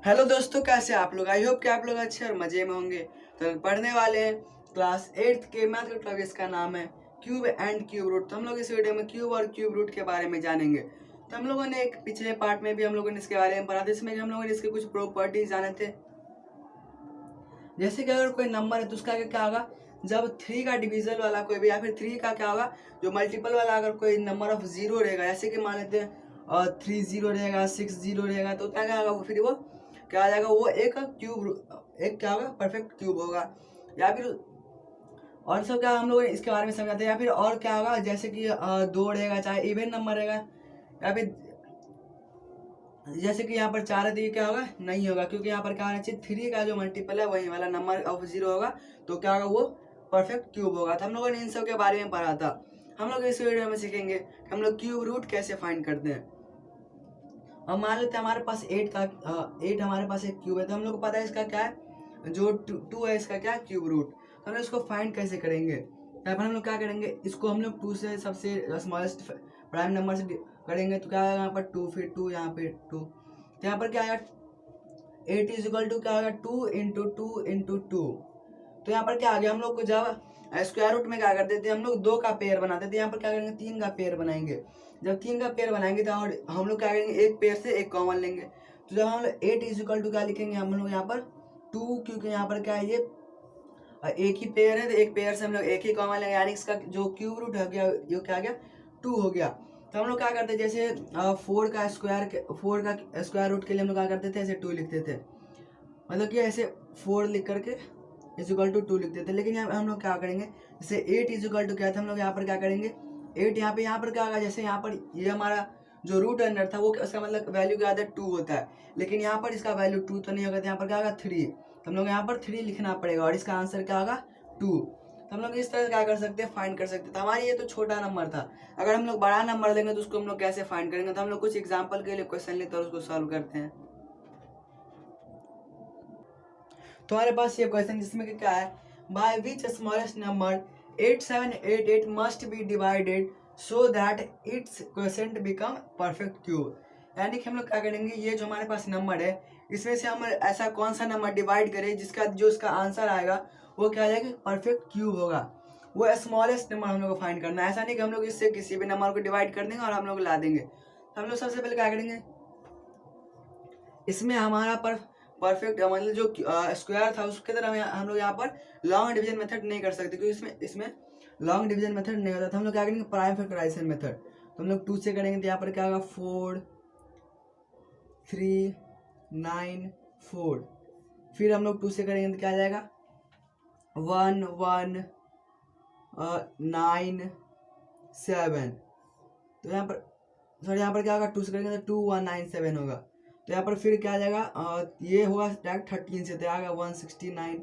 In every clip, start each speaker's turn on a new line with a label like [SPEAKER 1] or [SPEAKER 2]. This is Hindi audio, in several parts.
[SPEAKER 1] हेलो दोस्तों, कैसे आप लोग। आई होप कि आप लोग अच्छे और मजे में होंगे। तो हम पढ़ने वाले हैं क्लास 8 के मैथ का टॉपिक, इसका नाम है क्यूब एंड क्यूब रूट। तो हम लोग इस वीडियो में क्यूब और क्यूब रूट के बारे में जानेंगे। तो हम लोगों ने एक पिछले पार्ट में भी हम लोगों ने इसके बारे में पढ़ा था, इसमें हम लोगों ने इसके कुछ प्रॉपर्टीज जाने थे। जैसे कि अगर कोई नंबर है तो उसका क्या होगा, जब 3 का डिविजन वाला कोई भी, या फिर 3 का क्या होगा जो मल्टीपल वाला, अगर कोई नंबर ऑफ जीरो रहेगा, जैसे कि मान लेते हैं 3 जीरो रहेगा, 6 जीरो रहेगा, तो उतना क्या होगा, फिर वो क्या आ जाएगा, वो एक क्यूब, एक क्या होगा, परफेक्ट क्यूब होगा। या फिर और सब क्या हम लोग इसके बारे में समझाते हैं। या फिर और क्या होगा, जैसे कि 2 रहेगा, चाहे इवन नंबर रहेगा, या फिर जैसे कि यहाँ पर 4 है तो ये क्या होगा, नहीं होगा, क्योंकि यहाँ पर क्या होना चाहिए, 3 का जो मल्टीपल है वही वाला नंबर ऑफ जीरो होगा, तो क्या होगा, वो परफेक्ट क्यूब होगा। तो हम लोगों ने इन सब के बारे में पढ़ा था। हम लोग इस वीडियो में सीखेंगे कि हम लोग क्यूब रूट कैसे फाइंड करते हैं। अब मान लेते हैं हमारे पास 8 हमारे पास एक क्यूब है, तो हम लोग को पता है इसका क्या है, जो 2 है इसका क्या है, क्यूब रूट। तो हम लोग इसको फाइंड कैसे करेंगे, यहाँ पर हम लोग क्या करेंगे, इसको हम लोग 2 से सबसे स्मॉलेस्ट प्राइम नंबर से करेंगे, तो क्या आएगा यहाँ पर 2, फिर 2, यहाँ पे 2, तो यहाँ पर क्या आएगा, 8 इज इक्वल टू क्या आएगा, 2 इंटू 2 इंटू 2। तो यहाँ पर क्या आ गया, हम लोग को जब स्क्वायर रूट में क्या करते थे, हम लोग 2 का पेयर बनाते थे, यहाँ पर क्या करेंगे, 3 का पेयर बनाएंगे। जब 3 का पेयर बनाएंगे तो हम लोग क्या करेंगे, एक पेयर से एक कॉमन लेंगे। तो जब हम लोग 8 इज इक्वल टू क्या लिखेंगे, हम लोग यहाँ पर 2, क्योंकि यहाँ पर क्या है, ये एक ही पेयर है, तो एक पेयर से हम लोग एक ही कॉमन लेंगे, यानी इसका जो क्यूब रूट हो गया, ये क्या आ गया, 2 हो गया। तो हम लोग क्या करते थे, जैसे 4 का स्क्वायर रूट के लिए हम लोग क्या करते थे, ऐसे 2 लिखते थे, मतलब कि ऐसे 4 लिख करके इज इक्वल टू 2 लिखते थे। लेकिन यहाँ हम लोग क्या करेंगे, जैसे 8 इज इक्वल टू क्या था, हम लोग यहाँ पर क्या करेंगे, 8 यहाँ पर क्या होगा, जैसे यहाँ पर ये हमारा जो रूट अंडर था वो उसका मतलब वैल्यू क्या आता है, 2 होता है। लेकिन यहाँ पर इसका वैल्यू 2 तो नहीं होगा, तो यहाँ पर क्या होगा, 3। तो हम लोग यहाँ पर 3 लिखना पड़ेगा और इसका आंसर क्या होगा, 2। तो हम लोग इस तरह से क्या कर सकते हैं, फाइंड कर सकते हैं। तो हमारी ये तो छोटा नंबर था, अगर हम लोग बड़ा नंबर लेंगे तो उसको हम लोग कैसे फाइंड करेंगे। तो हम लोग कुछ एग्जाम्पल के लिए क्वेश्चन लेते हैं और उसको सॉल्व करते हैं। तो हमारे पास ये क्वेश्चन जिसमें कि क्या है, by which smallest number 8788 must be divided so that it's question become perfect cube. यानी कि हम लोग क्या करेंगे, ये जो हमारे पास नंबर है, इसमें से हम ऐसा कौन सा नंबर डिवाइड करें जिसका जो इसका आंसर आएगा वो क्या आ जाएगा, परफेक्ट क्यूब होगा। वो स्मॉलेस्ट नंबर हम लोग को फाइंड करना है। ऐसा नहीं कि हम लोग इससे किसी भी नंबर को डिवाइड कर देंगे और हम लोग ला देंगे। तो हम लोग सबसे पहले क्या करेंगे, इसमें हमारा परफेक्ट मतलब जो स्क्वायर था उसके तरह हम लोग यहाँ पर लॉन्ग डिवीजन मेथड नहीं कर सकते, क्योंकि इसमें लॉन्ग डिवीजन मेथड नहीं होता। तो हम लोग क्या करेंगे, प्राइम फैक्टराइजेशन मेथड। तो हम लोग 2 से करेंगे, तो यहाँ पर क्या होगा, 4 3 9 4। फिर हम लोग 2 से करेंगे तो क्या आ जाएगा, 1 1 9 7। तो यहाँ पर सॉरी, यहाँ पर क्या होगा, 2 से करेंगे तो 2 1 9 7 होगा। तो यहाँ पर फिर क्या आ जाएगा, ये होगा डायरेक्ट 13 से, तो आएगा 169।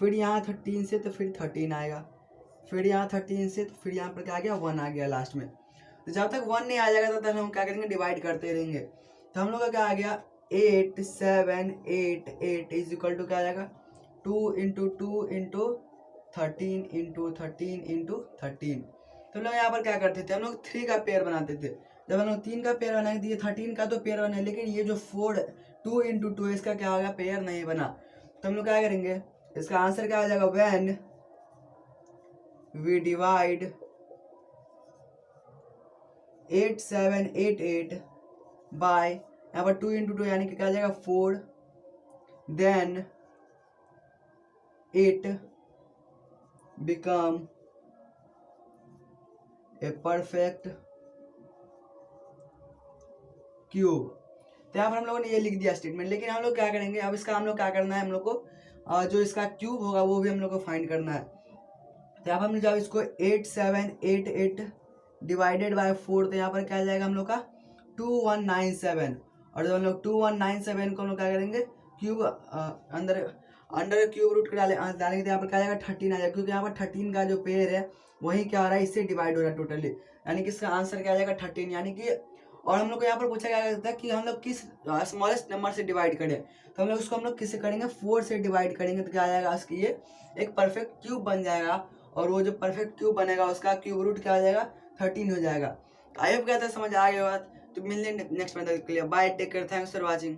[SPEAKER 1] फिर यहाँ 13 से तो फिर 13 आएगा, फिर यहाँ 13 से तो फिर यहाँ पर क्या आ गया, 1 आ गया लास्ट में। तो जब तक 1 नहीं आ जाएगा तब तक हम क्या करेंगे, डिवाइड करते रहेंगे। तो हम लोग का क्या आ गया, 8 7 8 8 इज इक्वल टू क्या आ जाएगा, 2 इंटू 2 इंटू 13 इंटू 13 इंटू 13। तो हम लोग यहाँ पर क्या करते थे, हम लोग 3 का पेयर बनाते थे। जब हम लोग 3 का पेयर बनाए दिए, 13 का तो पेयर बना, लेकिन ये जो 4 2 इंटू 2 इसका क्या हो गया, पेयर नहीं बना। तो हम लोग क्या करेंगे, इसका आंसर क्या आ जाएगा, व्हेन वी डिवाइड 8788 बाय, यहाँ पर 2 इंटू 2 यानी कि क्या आ जाएगा, 4, then it become a perfect cube. तो यहाँ पर हम लोगों ने ये लिख दिया स्टेटमेंट। लेकिन हम लोग क्या करेंगे, अब इसका हम लोग क्या करना है, हम लोग को जो इसका क्यूब होगा वो भी हम लोग को फाइंड करना है। तो यहाँ पर हमने जब इसको 8788 डिवाइडेड बाय 4, तो यहाँ पर क्या आ जाएगा हम लोग का 2197। और जब हम लोग 2197 को हम लोग क्या करेंगे, क्यूब अंडर क्यूब रूट डालेंगे, तो यहाँ पर क्या आ जाएगा, 13 आ जाएगा, क्योंकि यहाँ पर 13 का जो पेयर है वही क्या हो रहा है, इससे डिवाइड हो रहा है टोटली, यानी कि इसका आंसर क्या आ जाएगा, 13। यानी कि और हम लोग को यहाँ पर पूछा गया था कि हम लोग किस स्मॉलेस्ट नंबर से डिवाइड करें। तो हम लोग उसको हम लोग किससे करेंगे, 4 से डिवाइड करेंगे, तो क्या आ जाएगा, इसकी ये एक परफेक्ट क्यूब बन जाएगा। और वो जो परफेक्ट क्यूब बनेगा उसका क्यूब रूट क्या आ जाएगा, 13 हो जाएगा। आई होप क्या था समझ आ गया बात। तो मिलने नेक्स्ट में, तक के लिए bye, take care, thanks for watching.